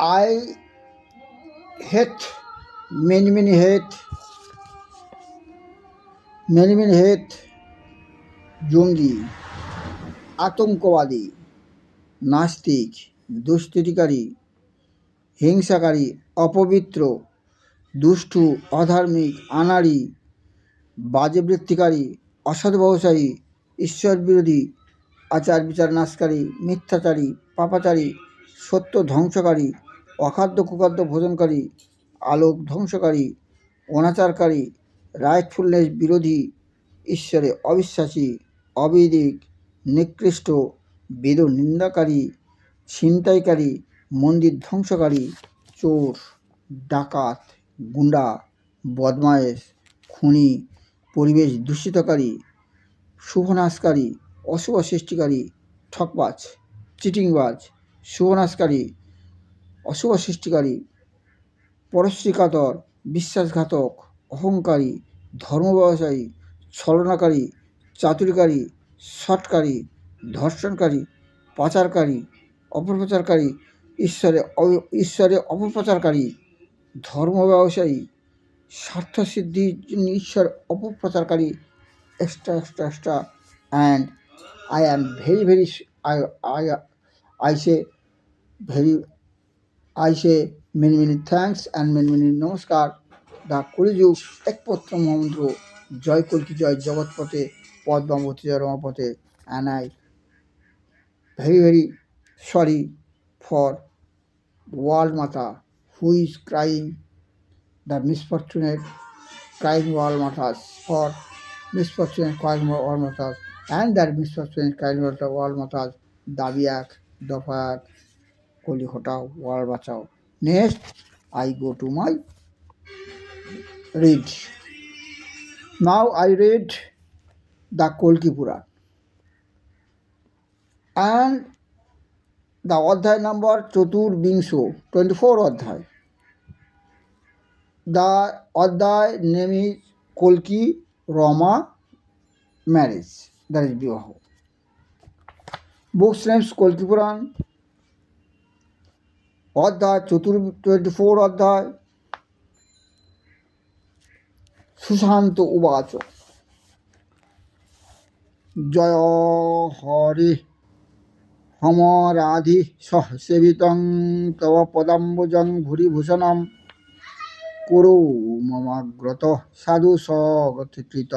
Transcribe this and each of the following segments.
I hate many hate জঙ্গি, আতঙ্কবাদী, নাস্তিক, দুষ্কৃতিকারী, হিংসাকারী, অপবিত্র, দুষ্টু, অধার্মিক, আনাড়ি, বাজে বৃত্তিকারী, অসৎ ব্যবসায়ী, ঈশ্বর বিরোধী, আচার বিচার নাশকারী, মিথ্যাচারী, পাপাচারী, সত্য ধ্বংসকারী, অখাদ্য কুখাদ্য ভোজনকারী, আলোক ধ্বংসকারী, অনাচারকারী, রাইটফুলনেস বিরোধী, ঈশ্বরে অবিশ্বাসী, অবৈদিক, নিকৃষ্ট, বেদ নিন্দাকারী, ছিনতাইকারী, মন্দির ধ্বংসকারী, চোর, ডাকাত, গুন্ডা, বদমায়েশ, খুনি, পরিবেশ দূষিতকারী, শুভনাশকারী, অশুভ সৃষ্টিকারী, ঠকবাজ, চিটিংবাজ, শুভনাশকারী, অশুভ সৃষ্টিকারী, পরশ্রীকাতর, বিশ্বাসঘাতক, অহংকারী, ধর্ম ব্যবসায়ী, ছলনাকারী, চাতুরিকারী, শটকারী, ধর্ষণকারী, পাচারকারী, অপপ্রচারকারী, ঈশ্বরে অপপ্রচারকারী, ধর্ম ব্যবসায়ী, স্বার্থসিদ্ধির জন্য ঈশ্বর অপপ্রচারকারী, extra and I am very I say many thanks and many নমস্কার। দা কলিযুগ একপত্র মহামন্ত্র, জয় কল্কি জয় জগৎপথে, পদ্মাবতী জয় রমাপথে। and I very sorry for world mata who is crying the misfortunate crying world matas for misfortunate crying world matas and that misfortunate crying world matas দাবি এক, দফা এক, কলি হটাও, world বাঁচাও। Next, I go to my read. Now I read the Kolki Puran and the অধ্যায় number চতুর্বিংশো 24 অধ্যায়। The অধ্যায় name is Kolki Rama marriage, that is বিবাহ। Books names Kolki Puran, অধ্যায় 24 অধ্যায়। সুশান্ত উবাচ জয় হরি হমরাধি সহসেবিতং তব পদাম্বুজং ভূরিভূষণম কুরু মমাগ্রত সাধু সগতিকৃত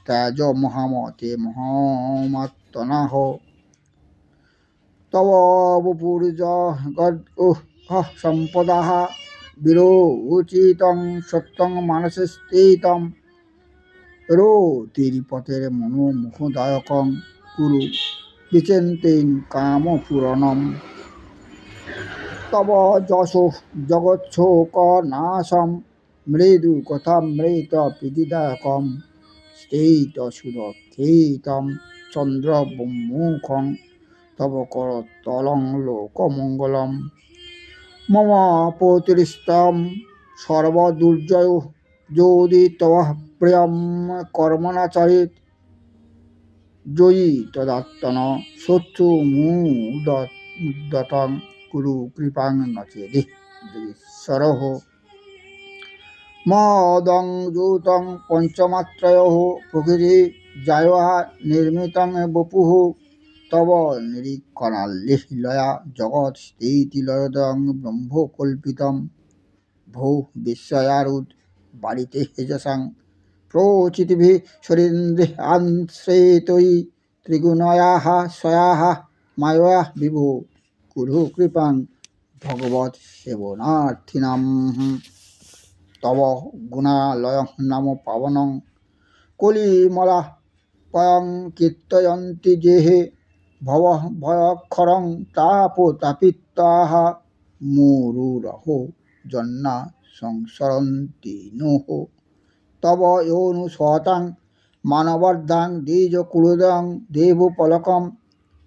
তেজ মহামতে মহামাত্তনাহ তব বপুর্য সম্পদাঃ বিরোচিতং সত্যং মানসে স্থিতম রোতিরিপতের মনোমুখদায়কং কুরু বিচিন্তেন কামপূরণম তব যশো জগচ্ছোক নাশম মৃদু কথামৃত প্রীতিদায়কম স্থিত সুরক্ষিতম চন্দ্রমুখং তব করতলং লোকমঙ্গলম মম পৌত্রিস্তম সর্বদুর্জয় যদি তব প্রিয়ম কর্মণাচরিত জয়ী তদাত্তন শত্রু মুদতং কুরু কৃপাং নচেদি ঈশ্বরঃ মদং যুতং পঞ্চমাত্রয়ঃ প্রকৃতি জায়ঃ নির্মিতং বপুঃ তব নিরীক্ষণাল্লীলয়া জগৎ স্থিতিলয়দং ব্রহ্মকল্পিতম ভূ বিশ্বয়ারুদ বাড়িতে হেজসাং প্রচিতিভিঃ সরিন্দ্রিয়াশ্রিতৈ ত্রিগুণয়াঃ স্বয়াঃ মায়য়া বিভো কুরু কৃপাং ভগবৎ সেবনার্থিনাম তব গুণালয়ং নাম পাবনং কলিমলা পয়ং কীর্তয়ন্তি যেহে ভব ভয়ক্ষরং তাপতাপিত্তাঃ মুরুরহ জন্না সংসরন্তি নোহ তব য়োনুসতাং মানবর্ধাং দ্বিজকুলদং দেবপলকম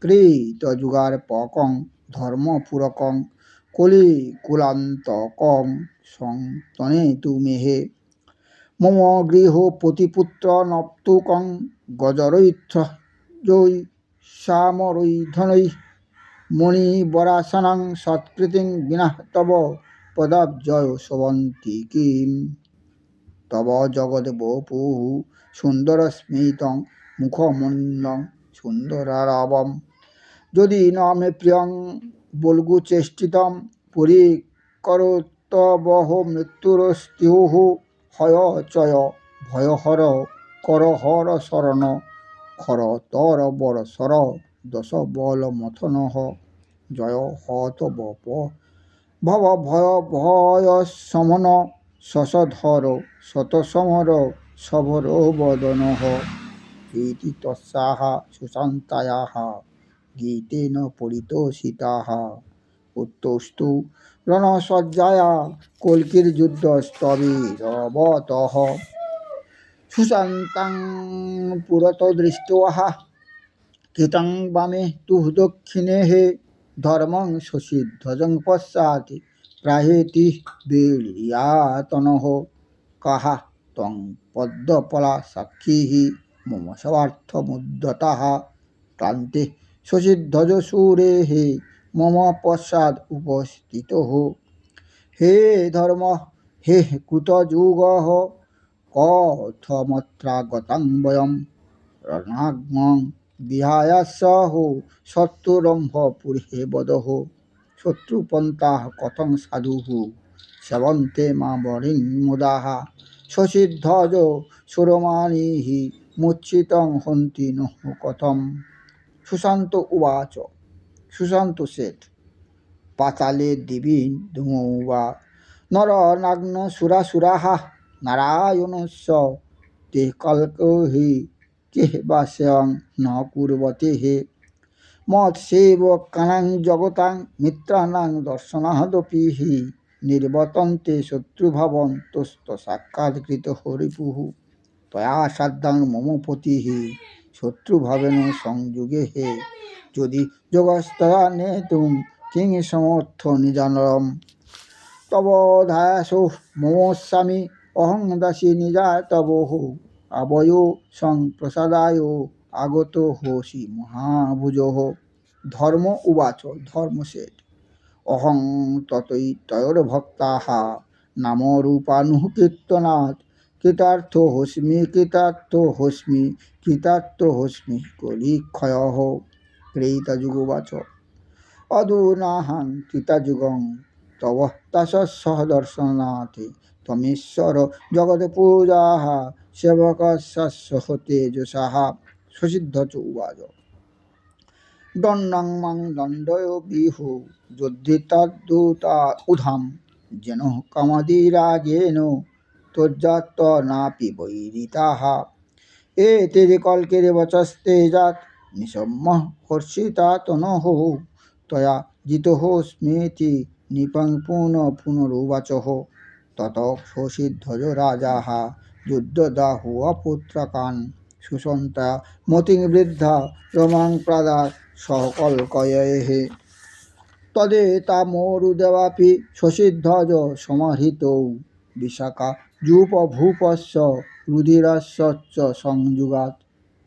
কৃতযুগার্পকং ধর্মপূরকং কলিকুলান্তকং সংতনেতু মেহে মম গৃহ পতিপুত্র নপ্তুকং গজরৈথ্যৈ সামরৈধনৈ মুনিবরাসনং সৎকৃতিং বিনা তব পদাব্জয় শোভন্তি কিম। তব জগদ্বপু সুন্দর স্মিতং মুখমন্ডং সুন্দরারবম। যদি ন মে প্রিয়ং বলগু চেষ্টিতম পরিকরতবহ মৃত্যুরস্তিহুঃ। হয় চয় ভয়হর করহর শরণ খর তর বরসর দশ বল মথনঃ। জয় হত বপ ভব ভয় ভয় সমন শশধর শতসমর সভর বদনঃ। ইতি তস্যাঃ সুশান্তায়াঃ গীতেন পরিতোষিতাঃ। উত্তস্তু রণসজ্জায়া কল্কির্যুদ্ধস্তবিরবতঃ। সুশান্তাং পুরতো দৃष्ट्वा কৃতং বামে তু দক্ষিণে ধর্মং শশীধ্বজং পশ্চাৎ প্রাহেতি বীর্যাতনঃ। কাহ ত্বং পদ্মপলা সাক্ষী মম স্বার্থমুদ্যতঃ। ক্লান্তে শশীধ্বজ শূরে মম পশ্চাৎ উপস্থিতঃ। হে ধর্ম হে কৃতযুগঃ কথমত্রাগতাং বয়ম। রণাঙ্গং বিহায়াস্যহ শত্রুরম্ভ পুরে বদঃ। শত্রুপন্থাঃ কথং সাধুঃ সেবন্তে মাবরিং মুদাঃ। শশীধ্বজ সুরমাণিঃ মূর্ছিতং হন্তি নঃ কথম। সুশান্ত উবাচ। Sushanta said, Patale divi dhumuva nara nagna sura suraha narayanasya te kalkahi kehvasyam na kurvate he. Mat seva kanang jagatang mitranang darsanahadopi hi nirvatante shatrubhavan tosta sakkad krita horipuhu. Taya saddhang mamapati hi shatrubhavena সংযোগে হে। যদি যোগস্তয়া নেতুম king সমর্থ নিজানরম। তব ধায়াসো মমস্বামী অহং দাসী নিজায় তবঃ। আবয়ো সংপ্রসাদায় আগত হোসি মহাভুজঃ। ধর্ম উবাচ। ধর্ম said, অহং ততৈ তয়োর্ভক্তাঃ নামরূপানুঃ কীর্তনাৎ কৃতার্থ হোস্মি কৃতার্থ হোস্মি কৃতার্থ হোস্মি কলিক্ষয়ঃ। ত্রেতাযুগোবাচ। অধুনাহং ত্রেতাযুগং তব দাসস্য দর্শনাৎ ত্বমীশ্বর জগৎপূজাঃ সেবকস্য তেজসাঃ। শশীধ্বজ উবাচ। দণ্ডং মাং দণ্ডয় বিহু যুদ্ধিতাদ্দূতা উধাম। যেন কামাদিরাগেণ ত্বজাত নাপি বৈরিতাঃ। এতেরি কল্কির বচস্তেজাত নিশম্যঃ হর্ষিতাতনঃ। ত্বয়া জিতোস্মীতি নৃপং পুনরুবাচঃ। ততঃ শশীধ্বজ রাজাঃ যুধ্যদাহুঃ পুত্রাকান। সুশান্তয়া মতিং বৃদ্ধা রমাং প্রাদাৎ সকলকয়ৈঃ। তদেতামরুদেবাপি শশীধ্বজ সমাহৃতৌ। বিশাখা যূপভূপস্য রুধিরাস্যচ সংযুগাৎ।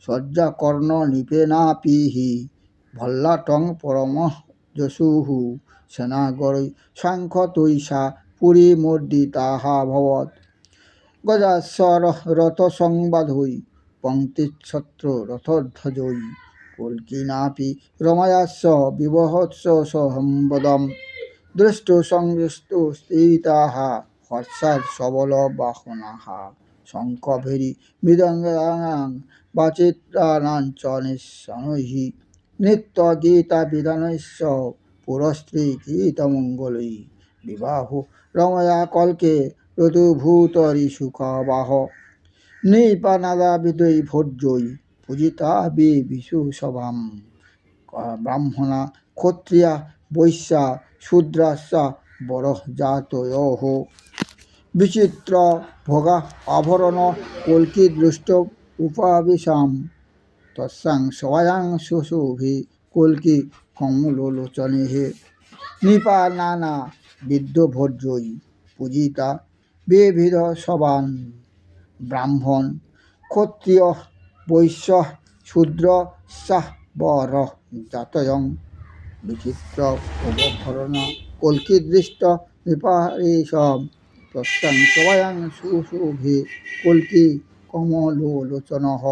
সজ্জাকর্ণ নৃপেনাপি ভল্লাটং পরমযশুঃ। সেনাগণৈ সাংখ্যতৈষা পুরীমর্দিতাভবৎ। গজাস্য রথসংবাদৈ পঙ্ক্তিচ্ছত্র রথধ্বজৈ। কল্কিনাপি রমায়াস্য বিবহৎস সম্পদম। দৃষ্টু সংদৃষ্টু স্থিতাঃ হর্ষাৎ সবলবাহনাঃ। শঙ্খভেরী মৃদঙ্গানাং বাচিত্রাণাং চ নিঃসনৈঃ। নৃত্যগীতাবিধানৈশ্চ পুরস্ত্রী গীতমঙ্গলৈঃ। বিবাহো রময়া কল্কে ঋতুভূতরিষুকাবাহ। নৃপানাদাবিদৈ ভোজ্যৈ পূজিতা বিভীষুসভাম। ব্রাহ্মণা ক্ষত্রিয়া বৈশ্যা শূদ্রাশ্চ বরজাতয়ঃ। বিচিত্র ভোগা আভরণ কল্কিদৃষ্ট উপাবিশাম। তস্যাং সভায়াং সুশোভে কল্কি কমলোচনেঃ। নৃপা নানা বিধভোজ্যৈ পূজিতা বিবিধ সভান। ব্রাহ্মণ ক্ষত্রিয় বৈশ্য শূদ্রশ্চ বরজাতয়ঃ। বিচিত্র উপভরণা কল্কিদৃষ্ট নৃপারেশম প্রত্যংশবয়াং সুশোভে কল্কি কমলোচনঃ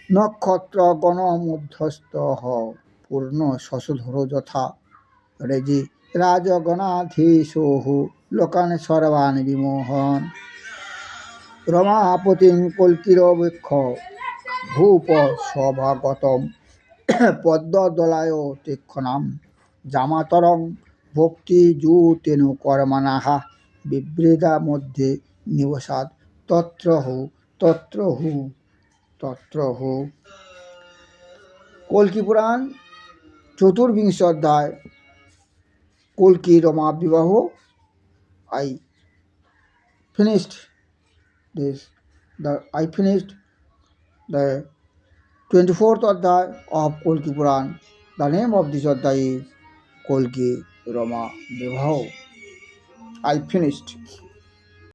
নক্ষত্রগণমধ্যস্থ পূর্ণ শশধর যথা রেজি রাজগণাধীশোঃ লোকান সর্বান বিমোহন রমাপতিং কল্কিরবেক্ষ ভূপ সভাগতম পদ্মদলায় তীক্ষণাম জামাতরং ভক্তিযুতেন কর্মণাঃ বিভ্রেদা মধ্যে নিবসাদ তত্র হু কল্কি পুরাণ চতুর্বিংশ অধ্যায় কল্কি রমা বিবাহ। I finished the 24th Adhyay of Kolki Puran. The name of this Adhyay is Kolki Rama Vivaho. I finished.